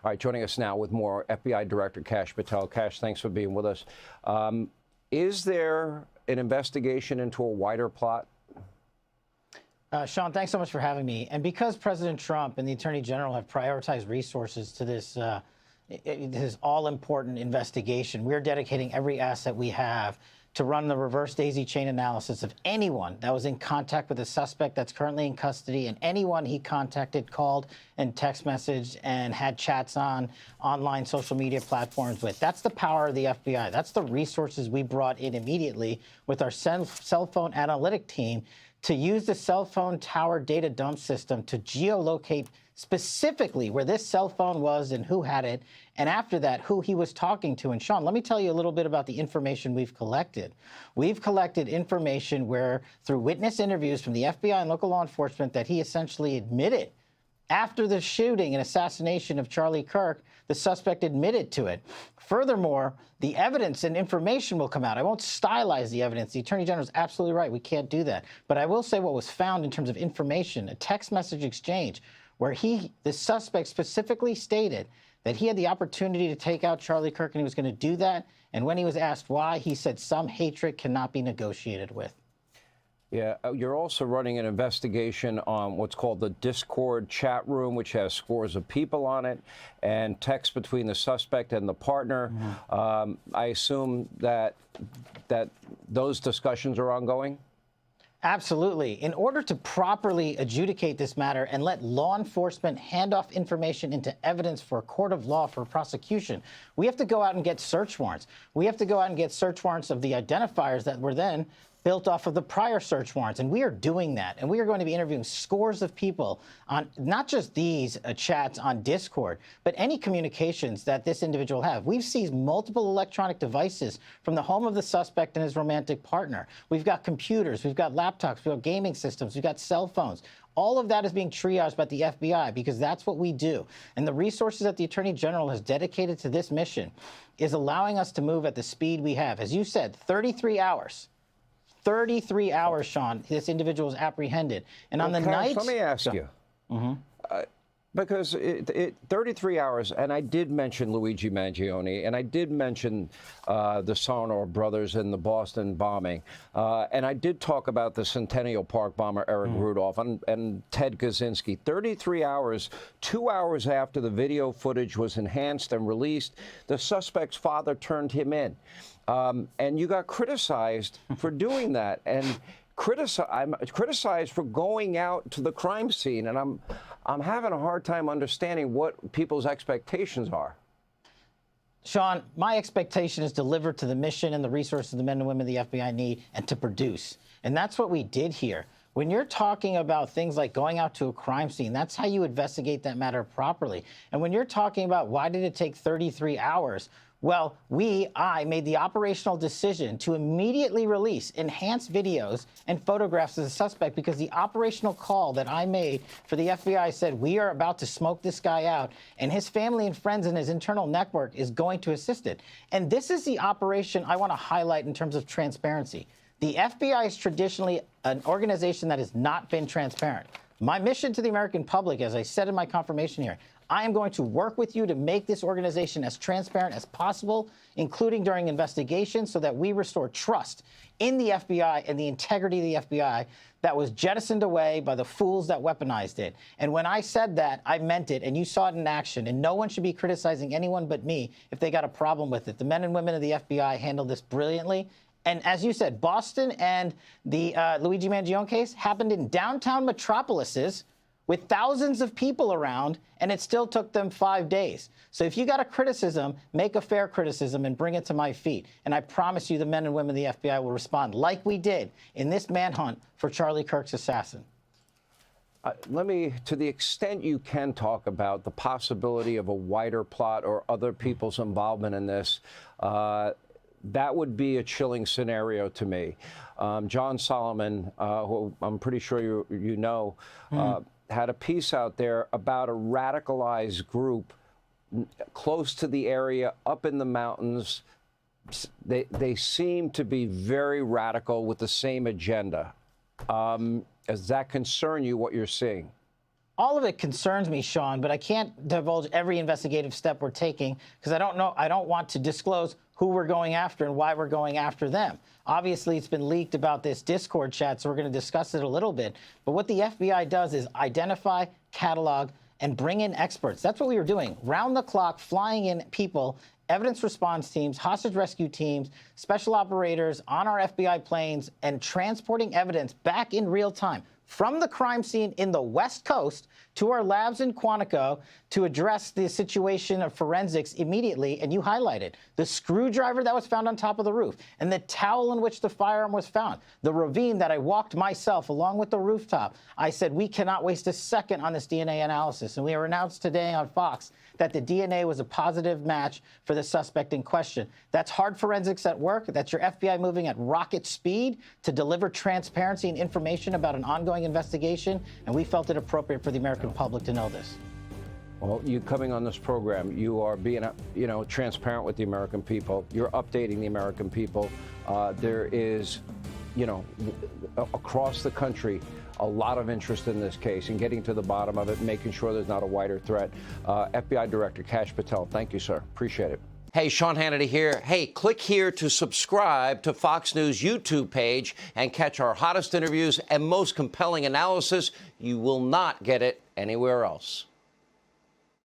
All right, joining us now with more, FBI Director Kash Patel. Kash, thanks for being with us. Is there an investigation into a wider plot? Sean, thanks so much for having me. And because President Trump and the Attorney General have prioritized resources to this all-important investigation, we're dedicating every asset we have to run the reverse daisy chain analysis of anyone that was in contact with a suspect that's currently in custody and anyone he contacted, called, and text messaged and had chats on online social media platforms with. That's the power of the FBI. That's the resources we brought in immediately with our cell phone analytic team to use the cell phone tower data dump system to geolocate specifically where this cell phone was and who had it, and after that, who he was talking to. And Sean, let me tell you a little bit about the information we've collected. We've collected information where, through witness interviews from the FBI and local law enforcement, that he essentially admitted after the shooting and assassination of Charlie Kirk, the suspect admitted to it. Furthermore, the evidence and information will come out. I won't stylize the evidence. The Attorney General is absolutely right. We can't do that. But I will say what was found in terms of information, a text message exchange where the suspect specifically stated that he had the opportunity to take out Charlie Kirk and he was going to do that. And when he was asked why, he said some hatred cannot be negotiated with. Yeah, you're also running an investigation on what's called the Discord chat room, which has scores of people on it, and texts between the suspect and the partner. I assume that those discussions are ongoing? Absolutely. In order to properly adjudicate this matter and let law enforcement hand off information into evidence for a court of law for prosecution, we have to go out and get search warrants. We have to go out and get search warrants of the identifiers that were then built off of the prior search warrants. And we are doing that. And we are going to be interviewing scores of people on not just these chats on Discord, but any communications that this individual have. We've seized multiple electronic devices from the home of the suspect and his romantic partner. We've got computers, we've got laptops, we've got gaming systems, we've got cell phones. All of that is being triaged by the FBI because that's what we do. And the resources that the Attorney General has dedicated to this mission is allowing us to move at the speed we have. As you said, 33 hours. 33 hours, Sean, this individual was apprehended. And on the night... Let me ask you, because 33 hours, and I did mention Luigi Mangione, and I did mention the Sarnoff brothers in the Boston bombing, and I did talk about the Centennial Park bomber Eric Rudolph and Ted Kaczynski. 33 hours, 2 hours after the video footage was enhanced and released, the suspect's father turned him in. And you got criticized for doing that, and I'm criticized for going out to the crime scene, and I'm having a hard time understanding what people's expectations are. Sean, my expectation is deliver to the mission and the resources the men and women the FBI need and to produce. And that's what we did here. When you're talking about things like going out to a crime scene, that's how you investigate that matter properly. And when you're talking about why did it take 33 hours, well, I made the operational decision to immediately release enhanced videos and photographs of the suspect because the operational call that I made for the FBI said we are about to smoke this guy out, and his family and friends and his internal network is going to assist it. And this is the operation I want to highlight in terms of transparency. The FBI is traditionally an organization that has not been transparent. My mission to the American public, as I said in my confirmation here, I am going to work with you to make this organization as transparent as possible, including during investigations, so that we restore trust in the FBI and the integrity of the FBI that was jettisoned away by the fools that weaponized it. And when I said that, I meant it, and you saw it in action. And no one should be criticizing anyone but me if they got a problem with it. The men and women of the FBI handled this brilliantly. And as you said, Boston and the Luigi Mangione case happened in downtown metropolises with thousands of people around, and it still took them 5 days. So if you got a criticism, make a fair criticism and bring it to my feet. And I promise you the men and women of the FBI will respond like we did in this manhunt for Charlie Kirk's assassin. Let me, to the extent you can talk about the possibility of a wider plot or other people's involvement in this, that would be a chilling scenario to me. John Solomon, who I'm pretty sure you know, had a piece out there about a radicalized group close to the area, up in the mountains. They seem to be very radical with the same agenda. Does that concern you, what you're seeing? All of it concerns me, Sean, but I can't divulge every investigative step we're taking because I don't want to disclose who we're going after and why we're going after them. Obviously, it's been leaked about this Discord chat, so we're going to discuss it a little bit. But what the FBI does is identify, catalog, and bring in experts. That's what we were doing, round the clock, flying in people, evidence response teams, hostage rescue teams, special operators on our FBI planes, and transporting evidence back in real time from the crime scene in the West Coast to our labs in Quantico to address the situation of forensics immediately. And you highlighted the screwdriver that was found on top of the roof and the towel in which the firearm was found, the ravine that I walked myself along with the rooftop. I said, we cannot waste a second on this DNA analysis. And we were announced today on Fox that the DNA was a positive match for the suspect in question. That's hard forensics at work. That's your FBI moving at rocket speed to deliver transparency and information about an ongoing investigation. And we felt it appropriate for the American public to know this. Well, you coming on this program, you are being, transparent with the American people. You're updating the American people. There is, across the country, a lot of interest in this case and getting to the bottom of it, making sure there's not a wider threat. FBI Director Kash Patel, thank you, sir. Appreciate it. Hey, Sean Hannity here. Hey, click here to subscribe to Fox News YouTube page and catch our hottest interviews and most compelling analysis. You will not get it anywhere else.